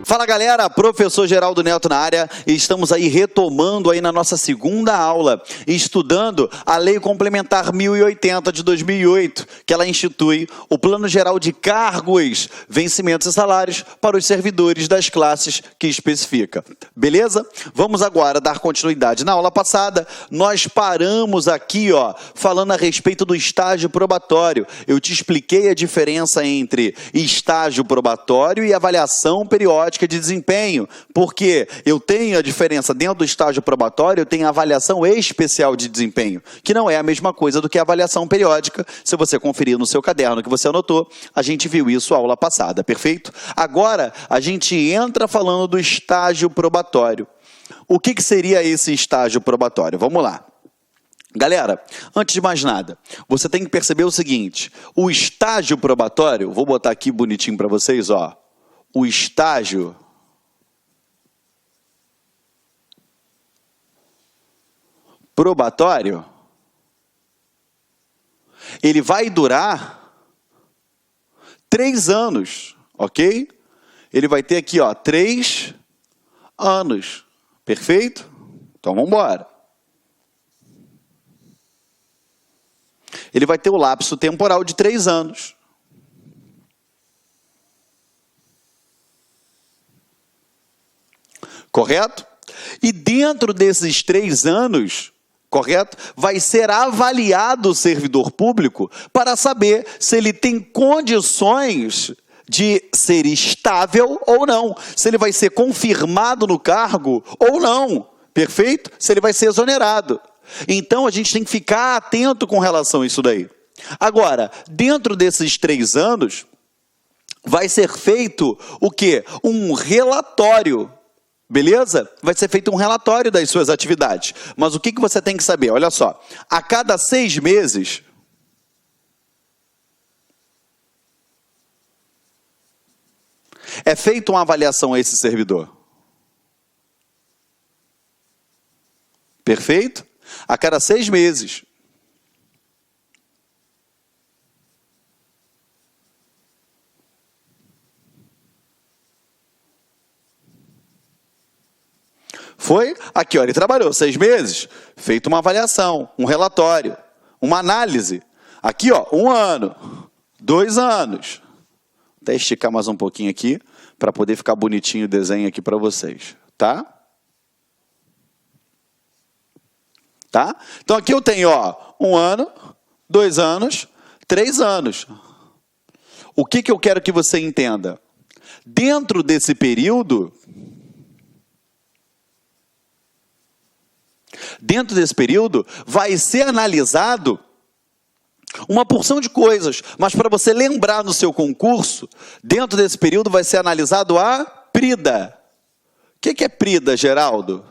Fala galera, professor Geraldo Neto na área, e estamos aí retomando aí na nossa segunda aula, estudando a Lei Complementar 1080 de 2008, que ela institui o Plano Geral de Cargos, Vencimentos e Salários para os servidores das classes que especifica. Beleza? Vamos agora dar continuidade. Na aula passada, nós paramos aqui, falando a respeito do estágio probatório. Eu te expliquei a diferença entre estágio probatório e avaliação periódica de desempenho, porque eu tenho a diferença dentro do estágio probatório, eu tenho a avaliação especial de desempenho, que não é a mesma coisa do que a avaliação periódica. Se você conferir no seu caderno que você anotou, a gente viu isso na aula passada, perfeito? Agora, a gente entra falando do estágio probatório. O que seria esse estágio probatório? Vamos lá. Galera, antes de mais nada, você tem que perceber o seguinte, o estágio probatório, vou botar aqui bonitinho para vocês, o estágio probatório, ele vai durar 3 anos, ok? Ele vai ter aqui, 3 anos, perfeito? Então, vamos embora. Ele vai ter o lapso temporal de 3 anos. Correto? E dentro desses 3 anos, correto? Vai ser avaliado o servidor público para saber se ele tem condições de ser estável ou não. Se ele vai ser confirmado no cargo ou não. Perfeito? Se ele vai ser exonerado. Então, a gente tem que ficar atento com relação a isso daí. Agora, dentro desses 3 anos, vai ser feito o quê? Um relatório. Beleza? Vai ser feito um relatório das suas atividades. Mas o que você tem que saber? Olha só, a cada 6 meses, é feita uma avaliação a esse servidor. Perfeito? A cada 6 meses. Foi? Aqui, ele trabalhou 6 meses, feito uma avaliação, um relatório, uma análise. Aqui, 1 ano, 2 anos. Até esticar mais um pouquinho aqui, para poder ficar bonitinho o desenho aqui para vocês, tá? Tá? Então, aqui eu tenho, 1 ano, 2 anos, 3 anos. O que eu quero que você entenda? Dentro desse período, vai ser analisado uma porção de coisas, mas para você lembrar no seu concurso, dentro desse período vai ser analisado a PRIDA. O que é PRIDA, Geraldo?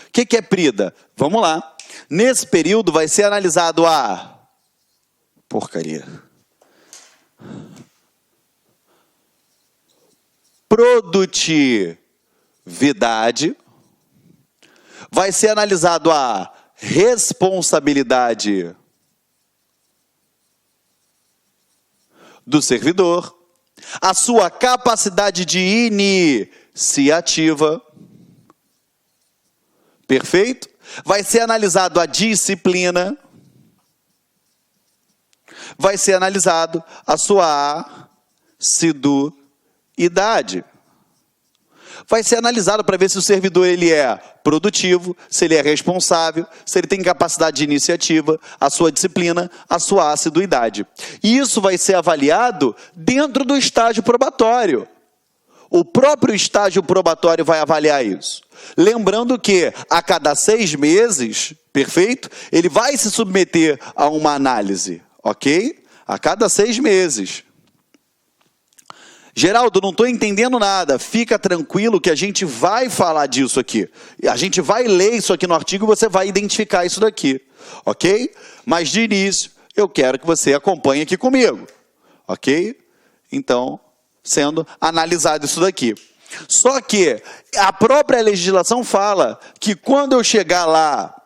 O que é PRIDA? Vamos lá. Nesse período vai ser analisado a produtividade, vai ser analisado a responsabilidade do servidor, a sua capacidade de iniciativa, perfeito? Vai ser analisado a disciplina, vai ser analisado a sua assiduidade. Vai ser analisado para ver se o servidor ele é produtivo, se ele é responsável, se ele tem capacidade de iniciativa, a sua disciplina, a sua assiduidade. E isso vai ser avaliado dentro do estágio probatório. O próprio estágio probatório vai avaliar isso. Lembrando que a cada 6 meses, perfeito? Ele vai se submeter a uma análise, ok? A cada 6 meses. Geraldo, não estou entendendo nada. Fica tranquilo que a gente vai falar disso aqui. A gente vai ler isso aqui no artigo e você vai identificar isso daqui, ok? Mas de início, eu quero que você acompanhe aqui comigo, ok? Então, sendo analisado isso daqui. Só que a própria legislação fala que quando eu chegar lá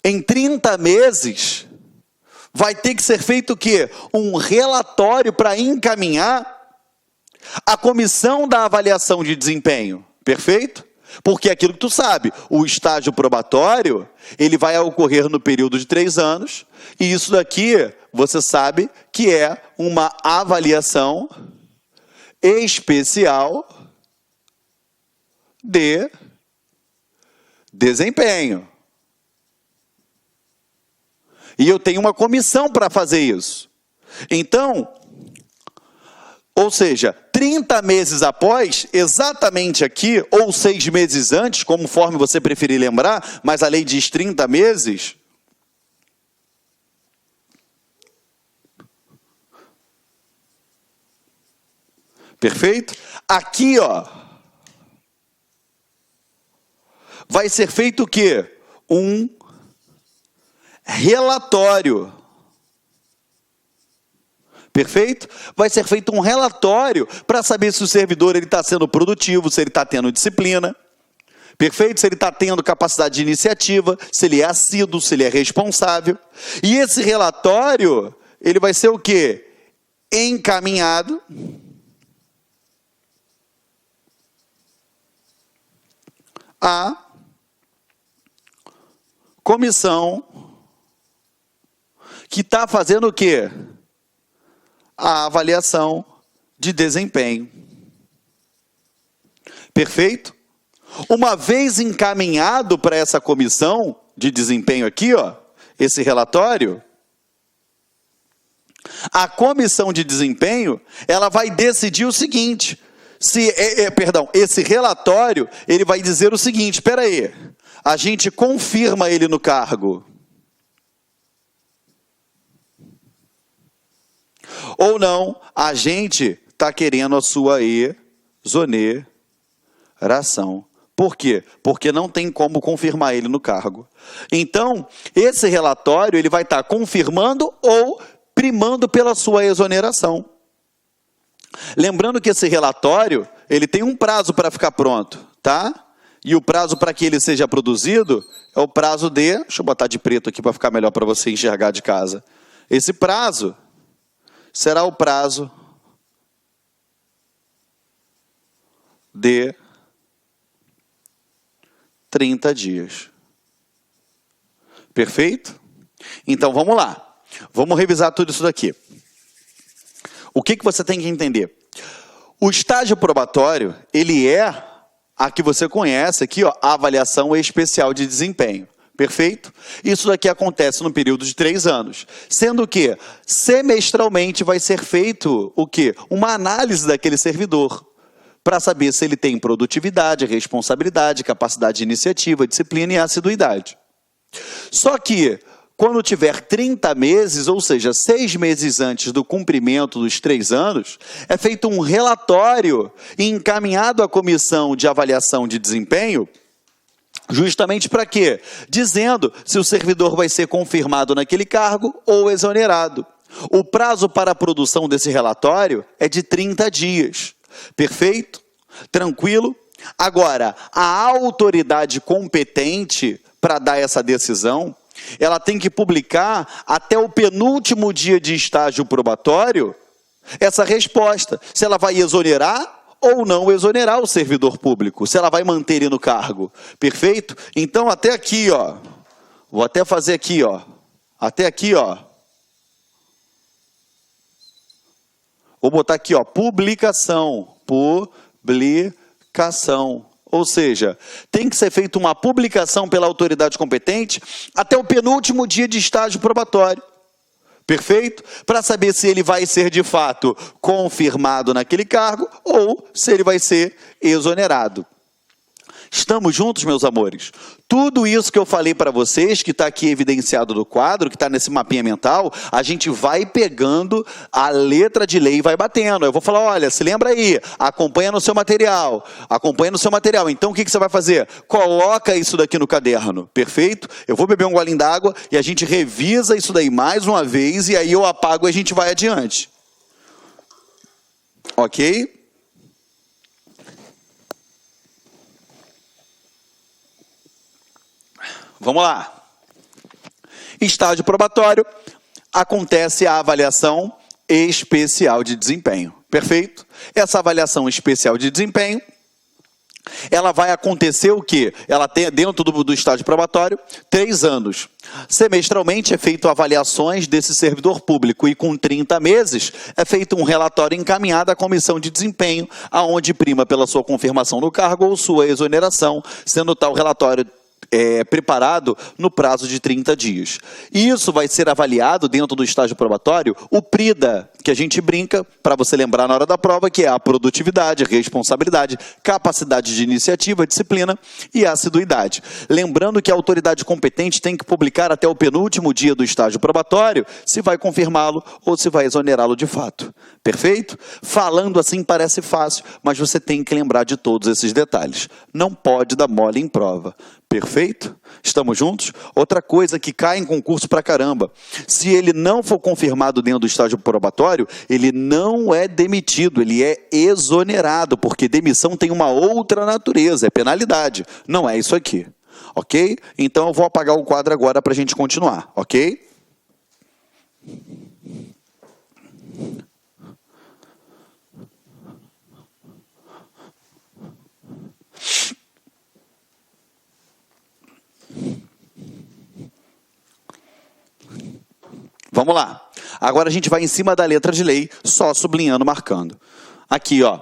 em 30 meses, vai ter que ser feito o quê? Um relatório para encaminhar a comissão da avaliação de desempenho. Perfeito? Porque é aquilo que tu sabe, o estágio probatório, ele vai ocorrer no período de 3 anos, e isso daqui, você sabe que é uma avaliação especial de desempenho. E eu tenho uma comissão para fazer isso. Então, ou seja, 30 meses após, exatamente aqui, ou 6 meses antes, conforme você preferir lembrar, mas a lei diz 30 meses. Perfeito? Aqui, ó, vai ser feito o quê? Um relatório. Perfeito? Vai ser feito um relatório para saber se o servidor está sendo produtivo, se ele está tendo disciplina. Perfeito? Se ele está tendo capacidade de iniciativa, se ele é assíduo, se ele é responsável. E esse relatório, ele vai ser o quê? Encaminhado à comissão que está fazendo o quê? A avaliação de desempenho. Perfeito? Uma vez encaminhado para essa comissão de desempenho aqui, ó, esse relatório, a comissão de desempenho, ela vai decidir o seguinte, esse relatório, ele vai dizer o seguinte, espera aí, a gente confirma ele no cargo. Ou não, a gente está querendo a sua exoneração. Por quê? Porque não tem como confirmar ele no cargo. Então, esse relatório ele vai estar confirmando ou primando pela sua exoneração. Lembrando que esse relatório, ele tem um prazo para ficar pronto, tá? E o prazo para que ele seja produzido é o prazo de... Deixa eu botar de preto aqui para ficar melhor para você enxergar de casa. Esse prazo será o prazo de 30 dias. Perfeito? Então, vamos lá. Vamos revisar tudo isso daqui. O que você tem que entender? O estágio probatório, ele é a que você conhece aqui, ó, a avaliação especial de desempenho. Perfeito? Isso daqui acontece no período de 3 anos. Sendo que, semestralmente, vai ser feito o quê? Uma análise daquele servidor, para saber se ele tem produtividade, responsabilidade, capacidade de iniciativa, disciplina e assiduidade. Só que, quando tiver 30 meses, ou seja, 6 meses antes do cumprimento dos 3 anos, é feito um relatório encaminhado à comissão de avaliação de desempenho, justamente para quê? Dizendo se o servidor vai ser confirmado naquele cargo ou exonerado. O prazo para a produção desse relatório é de 30 dias. Perfeito? Tranquilo? Agora, a autoridade competente para dar essa decisão, ela tem que publicar até o penúltimo dia de estágio probatório essa resposta. Se ela vai exonerar ou não exonerar o servidor público, se ela vai manter ele no cargo. Perfeito? Então, até aqui, ó, vou até fazer aqui, ó, até aqui, ó, vou botar aqui, ó, publicação, ou seja, tem que ser feita uma publicação pela autoridade competente até o penúltimo dia de estágio probatório. Perfeito? Para saber se ele vai ser de fato confirmado naquele cargo ou se ele vai ser exonerado. Estamos juntos, meus amores? Tudo isso que eu falei para vocês, que está aqui evidenciado no quadro, que está nesse mapinha mental, a gente vai pegando a letra de lei e vai batendo. Eu vou falar, olha, se lembra aí, acompanha no seu material. Então, o que você vai fazer? Coloca isso daqui no caderno, perfeito? Eu vou beber um golinho d'água e a gente revisa isso daí mais uma vez e aí eu apago e a gente vai adiante. Ok? Vamos lá. Estágio probatório, acontece a avaliação especial de desempenho. Perfeito? Essa avaliação especial de desempenho, ela vai acontecer o quê? Ela tem dentro do estágio probatório 3 anos. Semestralmente é feito avaliações desse servidor público e com 30 meses é feito um relatório encaminhado à comissão de desempenho, aonde prima pela sua confirmação no cargo ou sua exoneração, sendo tal relatório preparado no prazo de 30 dias. Isso vai ser avaliado dentro do estágio probatório, o PRIDA, que a gente brinca, para você lembrar na hora da prova, que é a produtividade, responsabilidade, capacidade de iniciativa, disciplina e assiduidade. Lembrando que a autoridade competente tem que publicar até o penúltimo dia do estágio probatório se vai confirmá-lo ou se vai exonerá-lo de fato. Perfeito? Falando assim parece fácil, mas você tem que lembrar de todos esses detalhes. Não pode dar mole em prova. Perfeito? Estamos juntos? Outra coisa que cai em concurso pra caramba. Se ele não for confirmado dentro do estágio probatório, ele não é demitido, ele é exonerado, porque demissão tem uma outra natureza, é penalidade. Não é isso aqui. Ok? Então eu vou apagar o quadro agora para a gente continuar. Ok? Vamos lá. Agora a gente vai em cima da letra de lei, só sublinhando, marcando. Aqui, ó.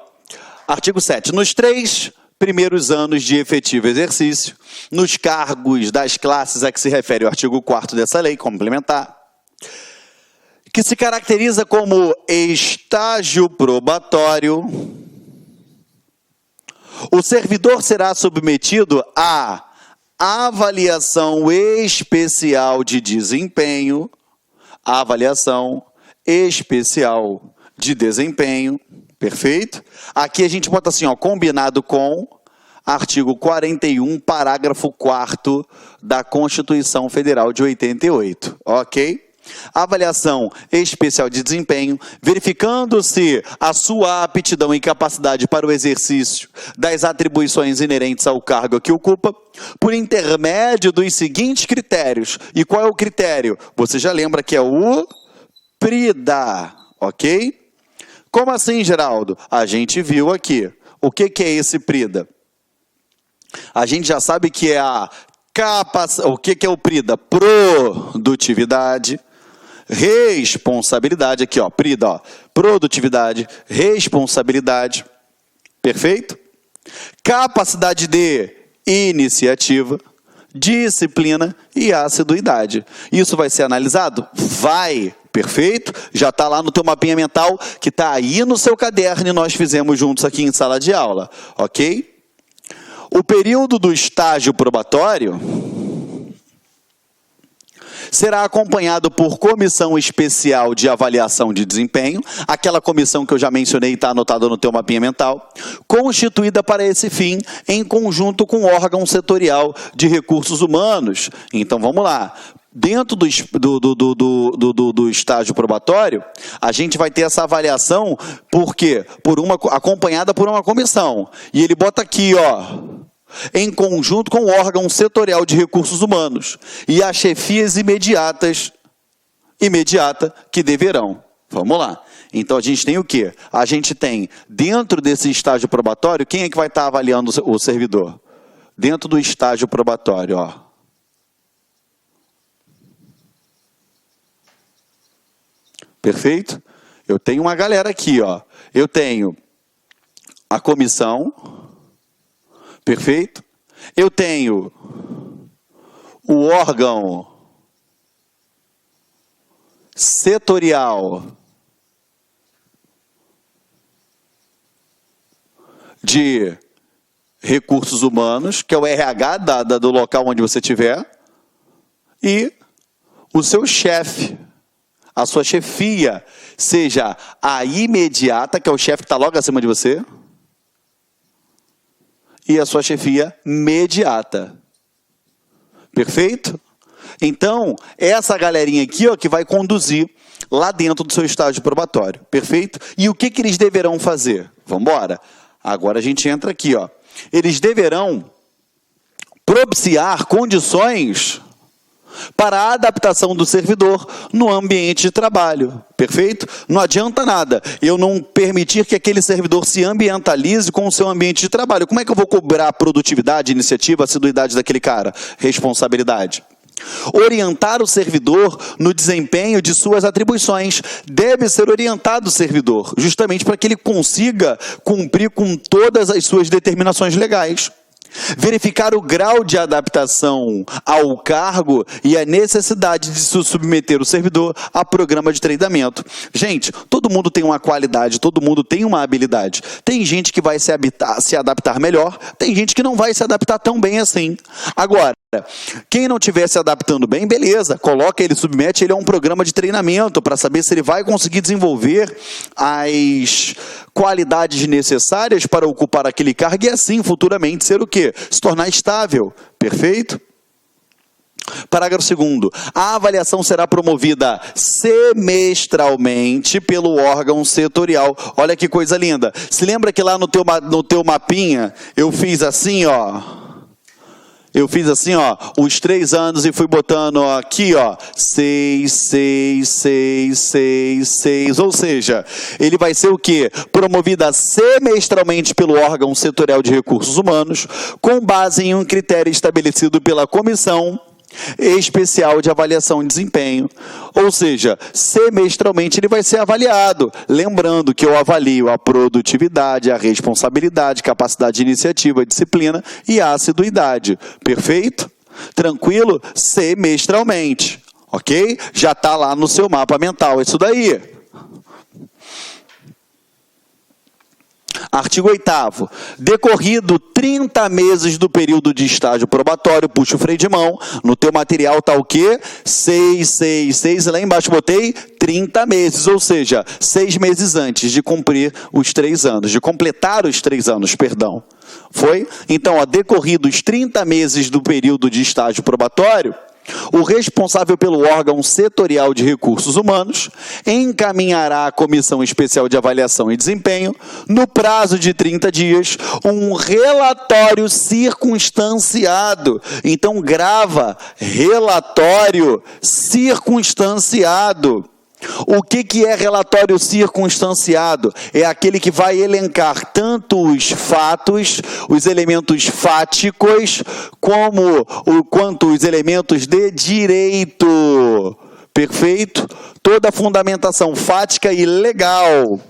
Artigo 7. Nos 3 primeiros anos de efetivo exercício, nos cargos das classes a que se refere o artigo 4º dessa lei complementar, que se caracteriza como estágio probatório, o servidor será submetido à avaliação especial de desempenho, avaliação especial de desempenho, perfeito? Aqui a gente bota assim, ó, combinado com artigo 41, parágrafo 4º da Constituição Federal de 88, ok? Avaliação especial de desempenho, verificando-se a sua aptidão e capacidade para o exercício das atribuições inerentes ao cargo que ocupa, por intermédio dos seguintes critérios. E qual é o critério? Você já lembra que é o PRIDA, ok? Como assim, Geraldo? A gente viu aqui. O que é esse PRIDA? A gente já sabe que é a capacidade. O que é o PRIDA? Produtividade, responsabilidade, aqui ó, PRIDA, ó, produtividade, responsabilidade, perfeito? Capacidade de iniciativa, disciplina e assiduidade. Isso vai ser analisado? Vai, perfeito? Já está lá no teu mapinha mental, que está aí no seu caderno e nós fizemos juntos aqui em sala de aula, ok? O período do estágio probatório será acompanhado por comissão especial de avaliação de desempenho, aquela comissão que eu já mencionei e está anotada no teu mapinha mental, constituída para esse fim em conjunto com o órgão setorial de recursos humanos. Então, vamos lá. Dentro do estágio probatório, a gente vai ter essa avaliação, por quê? Acompanhada por uma comissão. E ele bota aqui, ó, em conjunto com o órgão setorial de recursos humanos e as chefias imediata que deverão. Vamos lá. Então a gente tem o quê? A gente tem, dentro desse estágio probatório, quem é que vai estar avaliando o servidor? Dentro do estágio probatório, ó. Perfeito? Eu tenho uma galera aqui, ó. Eu tenho a comissão. Perfeito? Eu tenho o órgão setorial de recursos humanos, que é o RH do local onde você estiver, e o seu chefe, a sua chefia, seja a imediata, que é o chefe que está logo acima de você, e a sua chefia imediata. Perfeito? Então, essa galerinha aqui, ó, que vai conduzir lá dentro do seu estágio probatório. Perfeito? E o que eles deverão fazer? Vamos embora. Agora a gente entra aqui, ó. Eles deverão propiciar condições para a adaptação do servidor no ambiente de trabalho. Perfeito? Não adianta nada eu não permitir que aquele servidor se ambientalize com o seu ambiente de trabalho. Como é que eu vou cobrar a produtividade, iniciativa, assiduidade daquele cara? Responsabilidade. Orientar o servidor no desempenho de suas atribuições. Deve ser orientado o servidor, justamente para que ele consiga cumprir com todas as suas determinações legais. Verificar o grau de adaptação ao cargo e a necessidade de se submeter o servidor a programa de treinamento. Gente, todo mundo tem uma qualidade, todo mundo tem uma habilidade. Tem gente que vai se adaptar melhor, tem gente que não vai se adaptar tão bem assim. Agora, quem não estiver se adaptando bem, beleza, coloca ele, submete ele a um programa de treinamento para saber se ele vai conseguir desenvolver as qualidades necessárias para ocupar aquele cargo e assim futuramente ser o quê? Se tornar estável. Perfeito? Parágrafo 2º. A avaliação será promovida semestralmente pelo órgão setorial. Olha que coisa linda. Se lembra que lá no teu mapinha eu fiz assim, ó. Eu fiz assim, ó, os 3 anos e fui botando ó, aqui, ó, 6, 6, 6, 6, 6. Ou seja, ele vai ser o quê? Promovida semestralmente pelo órgão setorial de recursos humanos, com base em um critério estabelecido pela comissão especial de avaliação de desempenho. Ou seja, semestralmente ele vai ser avaliado. Lembrando que eu avalio a produtividade, a responsabilidade, capacidade de iniciativa, disciplina e a assiduidade. Perfeito? Tranquilo? Semestralmente. Ok? Já está lá no seu mapa mental isso daí. Artigo 8º. Decorrido 30 meses do período de estágio probatório, puxa o freio de mão, no teu material está o quê? 6, 6, 6, e lá embaixo botei 30 meses, ou seja, 6 meses antes de cumprir os 3 anos, de completar os 3 anos, perdão. Foi? Então, ó, decorridos 30 meses do período de estágio probatório, o responsável pelo órgão setorial de recursos humanos encaminhará à Comissão Especial de Avaliação e Desempenho, no prazo de 30 dias, um relatório circunstanciado. Então, grava, relatório circunstanciado. O que é relatório circunstanciado? É aquele que vai elencar tanto os fatos, os elementos fáticos, quanto os elementos de direito. Perfeito? Toda a fundamentação fática e legal.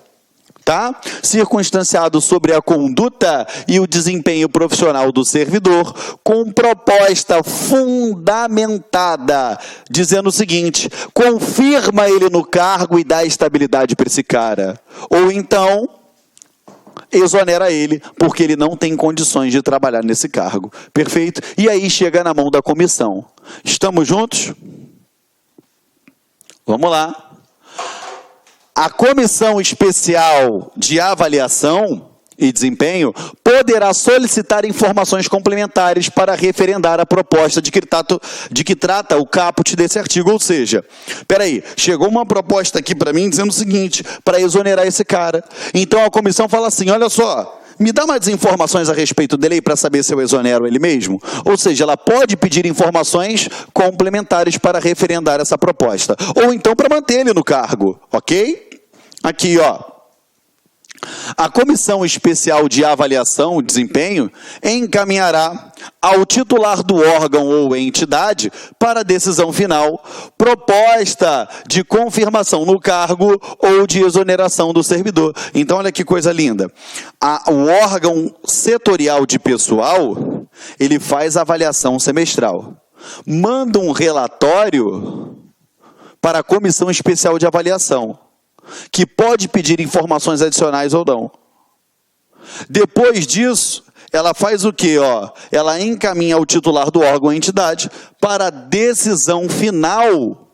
Tá? Circunstanciado sobre a conduta e o desempenho profissional do servidor, com proposta fundamentada, dizendo o seguinte: confirma ele no cargo e dá estabilidade para esse cara. Ou então, exonera ele, porque ele não tem condições de trabalhar nesse cargo. Perfeito? E aí chega na mão da comissão. Estamos juntos? Vamos lá. A Comissão Especial de Avaliação e Desempenho poderá solicitar informações complementares para referendar a proposta de que trata o caput desse artigo. Ou seja, peraí, chegou uma proposta aqui para mim dizendo o seguinte, para exonerar esse cara. Então a comissão fala assim, olha só, me dá mais informações a respeito dele para saber se eu exonero ele mesmo? Ou seja, ela pode pedir informações complementares para referendar essa proposta. Ou então para manter ele no cargo, ok? Aqui, ó. A Comissão Especial de Avaliação e Desempenho encaminhará ao titular do órgão ou entidade para a decisão final proposta de confirmação no cargo ou de exoneração do servidor. Então, olha que coisa linda. O órgão setorial de pessoal, ele faz avaliação semestral. Manda um relatório para a Comissão Especial de Avaliação, que pode pedir informações adicionais ou não. Depois disso, ela faz o quê? Ela encaminha ao titular do órgão ou entidade para a decisão final,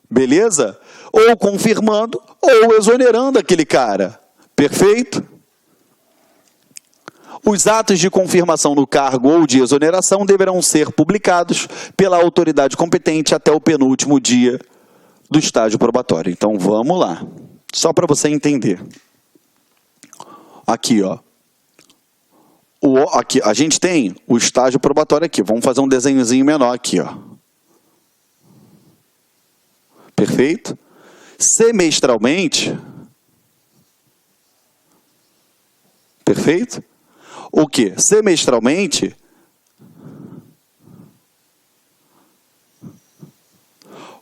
beleza? Ou confirmando ou exonerando aquele cara. Perfeito? Os atos de confirmação no cargo ou de exoneração deverão ser publicados pela autoridade competente até o penúltimo dia do estágio probatório. Então, vamos lá. Só para você entender. Aqui, ó. Aqui, a gente tem o estágio probatório aqui. Vamos fazer um desenhozinho menor aqui, ó. Perfeito? Semestralmente. Perfeito? O quê? Semestralmente,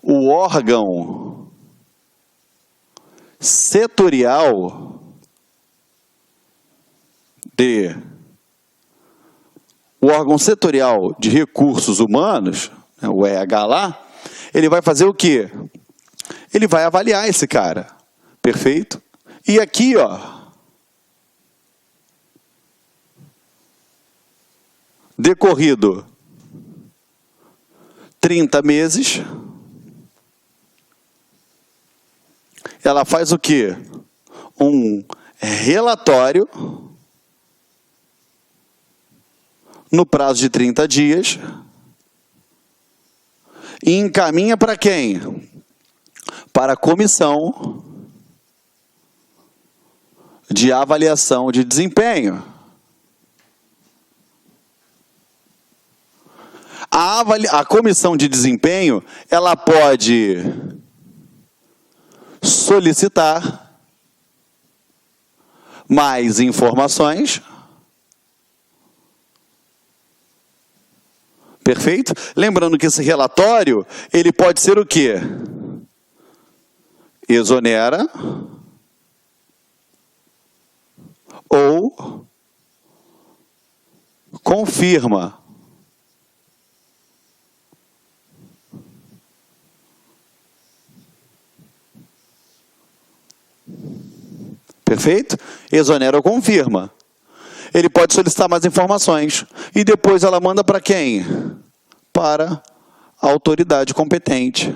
o órgão setorial de recursos humanos, o RH lá, ele vai fazer o quê? Ele vai avaliar esse cara. Perfeito? E aqui, ó, decorrido 30 meses, ela faz o quê? Um relatório no prazo de 30 dias e encaminha para quem? Para a comissão de avaliação de desempenho. A comissão de desempenho, ela pode solicitar mais informações. Perfeito? Lembrando que esse relatório, ele pode ser o quê? Exonera ou confirma. Perfeito? Exonera ou confirma. Ele pode solicitar mais informações. E depois ela manda para quem? Para a autoridade competente.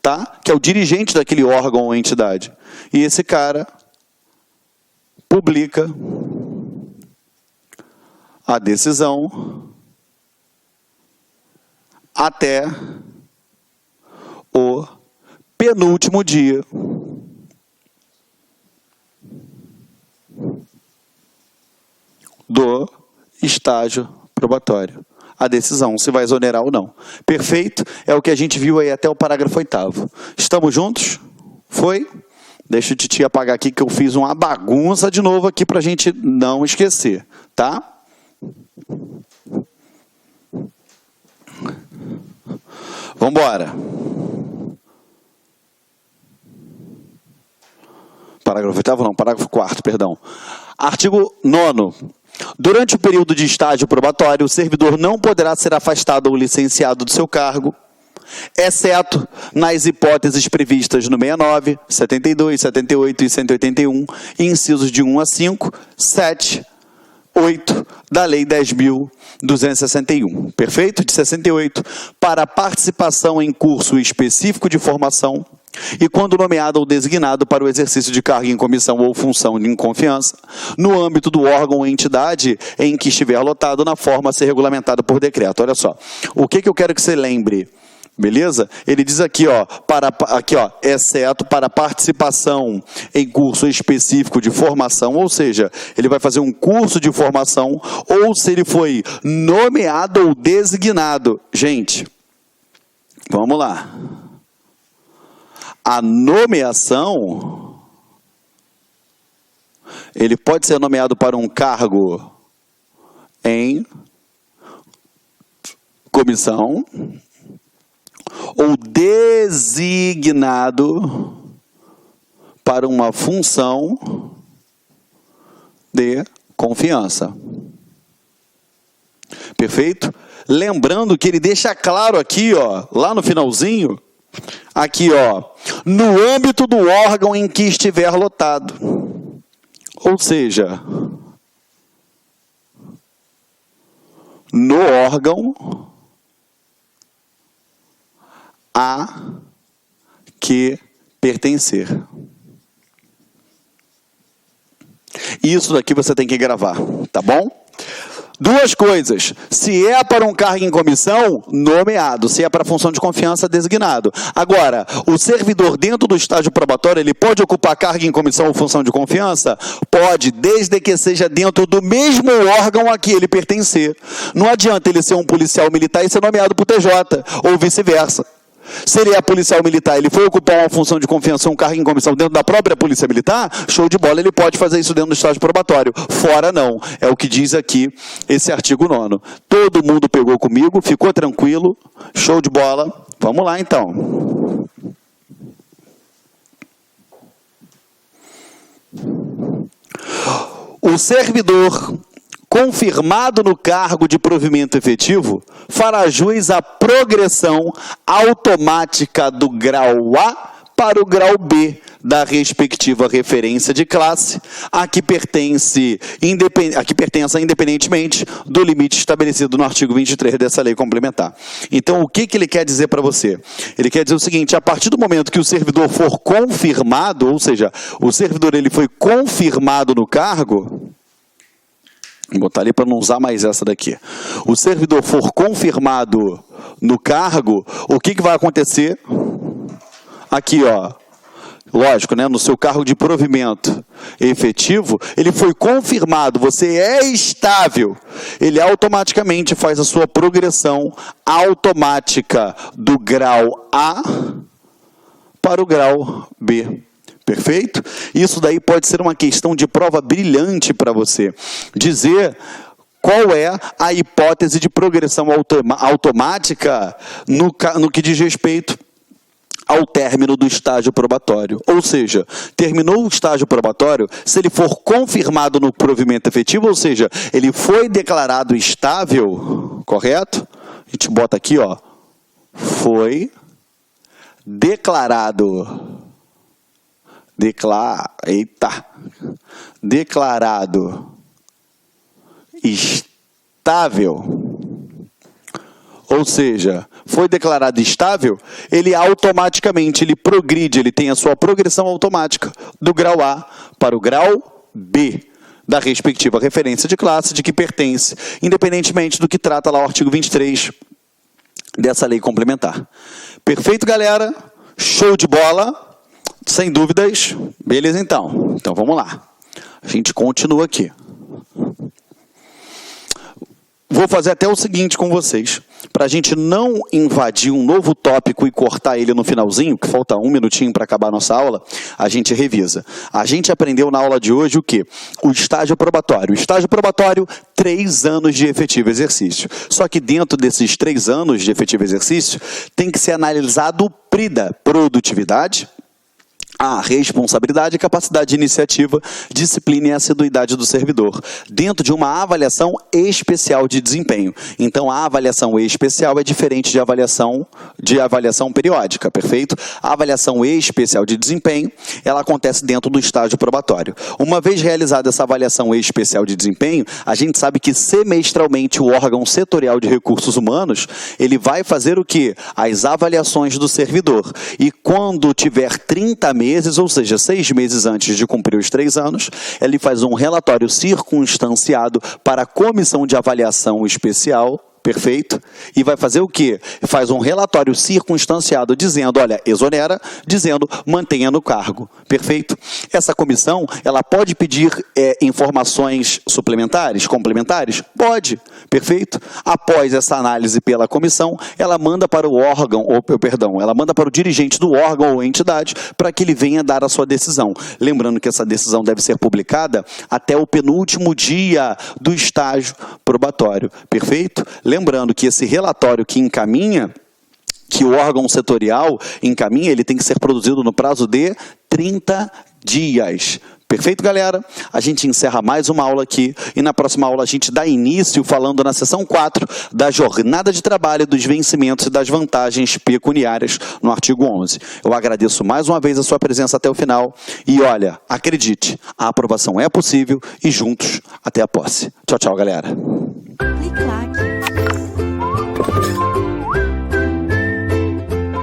Tá? Que é o dirigente daquele órgão ou entidade. E esse cara publica a decisão até o penúltimo dia do estágio probatório. A decisão, se vai exonerar ou não. Perfeito? É o que a gente viu aí até o parágrafo 8º. Estamos juntos? Foi? Deixa o Titi apagar aqui que eu fiz uma bagunça de novo aqui para a gente não esquecer. Tá? Vamos embora. Parágrafo 8º não, parágrafo 4º, perdão. Artigo 9º. Durante o período de estágio probatório, o servidor não poderá ser afastado ou licenciado do seu cargo, exceto nas hipóteses previstas no 69, 72, 78 e 181, incisos de 1 a 5, 7, 8 da Lei 10.261. Perfeito? De 68, para participação em curso específico de formação e quando nomeado ou designado para o exercício de cargo em comissão ou função de confiança, no âmbito do órgão ou entidade em que estiver lotado, na forma a ser regulamentada por decreto. Olha só, o que eu quero que você lembre, beleza? Ele diz aqui, ó, exceto para participação em curso específico de formação, ou seja, ele vai fazer um curso de formação, ou se ele foi nomeado ou designado. Gente, vamos lá. A nomeação, ele pode ser nomeado para um cargo em comissão ou designado para uma função de confiança. Perfeito? Lembrando que ele deixa claro aqui, ó, lá no finalzinho, aqui, ó, no âmbito do órgão em que estiver lotado. Ou seja, no órgão a que pertencer. Isso daqui você tem que gravar, tá bom? Duas coisas, se é para um cargo em comissão, nomeado, se é para função de confiança, designado. Agora, o servidor dentro do estágio probatório, ele pode ocupar cargo em comissão ou função de confiança? Pode, desde que seja dentro do mesmo órgão a que ele pertencer. Não adianta ele ser um policial militar e ser nomeado para o TJ, ou vice-versa. Se ele é policial militar, ele foi ocupar uma função de confiança, um cargo em comissão dentro da própria polícia militar, show de bola, ele pode fazer isso dentro do estágio probatório. Fora não, é o que diz aqui esse artigo 9º. Todo mundo pegou comigo, ficou tranquilo, show de bola. Vamos lá então. O servidor confirmado no cargo de provimento efetivo fará jus à progressão automática do grau A para o grau B da respectiva referência de classe, a que pertença independentemente do limite estabelecido no artigo 23 dessa lei complementar. Então, o que ele quer dizer para você? Ele quer dizer o seguinte: a partir do momento que o servidor for confirmado, ou seja, o servidor ele foi confirmado no cargo, vou botar ali para não usar mais essa daqui. O servidor for confirmado no cargo, o que vai acontecer? Aqui, ó. Lógico, né? No seu cargo de provimento efetivo, ele foi confirmado, você é estável. Ele automaticamente faz a sua progressão automática do grau A para o grau B. Perfeito? Isso daí pode ser uma questão de prova brilhante para você. Dizer qual é a hipótese de progressão automática no que diz respeito ao término do estágio probatório. Ou seja, terminou o estágio probatório, se ele for confirmado no provimento efetivo, ou seja, ele foi declarado estável, correto? A gente bota aqui, ó, foi declarado estável. Ou seja, foi declarado estável, ele automaticamente, ele progride, ele tem a sua progressão automática do grau A para o grau B da respectiva referência de classe de que pertence, independentemente do que trata lá o artigo 23 dessa lei complementar. Perfeito, galera? Show de bola? Sem dúvidas? Beleza, então. Então, vamos lá. A gente continua aqui. Vou fazer até o seguinte com vocês, para a gente não invadir um novo tópico e cortar ele no finalzinho, que falta 1 minutinho para acabar a nossa aula, a gente revisa. A gente aprendeu na aula de hoje o quê? O estágio probatório. O estágio probatório, 3 anos de efetivo exercício. Só que dentro desses 3 anos de efetivo exercício, tem que ser analisado o PRIDA, produtividade, a responsabilidade, capacidade de iniciativa, disciplina e assiduidade do servidor, dentro de uma avaliação especial de desempenho. Então, a avaliação especial é diferente de avaliação periódica, perfeito? A avaliação especial de desempenho, ela acontece dentro do estágio probatório. Uma vez realizada essa avaliação especial de desempenho, a gente sabe que semestralmente o órgão setorial de recursos humanos, ele vai fazer o quê? As avaliações do servidor. E quando tiver 30 meses, ou seja, 6 meses antes de cumprir os 3 anos, ele faz um relatório circunstanciado para a comissão de avaliação especial, perfeito? E vai fazer o quê? Faz um relatório circunstanciado dizendo, olha, exonera, dizendo, mantenha no cargo, perfeito? Essa comissão, ela pode pedir informações suplementares, complementares? Pode, perfeito? Após essa análise pela comissão, ela manda para o órgão, ela manda para o dirigente do órgão ou entidade para que ele venha dar a sua decisão. Lembrando que essa decisão deve ser publicada até o penúltimo dia do estágio probatório, perfeito? Lembrando que esse relatório que encaminha, que o órgão setorial encaminha, ele tem que ser produzido no prazo de 30 dias. Perfeito, galera? A gente encerra mais uma aula aqui e na próxima aula a gente dá início falando na sessão 4 da jornada de trabalho, dos vencimentos e das vantagens pecuniárias no artigo 11. Eu agradeço mais uma vez a sua presença até o final e olha, acredite, a aprovação é possível e juntos até a posse. Tchau, tchau, galera. Clique lá.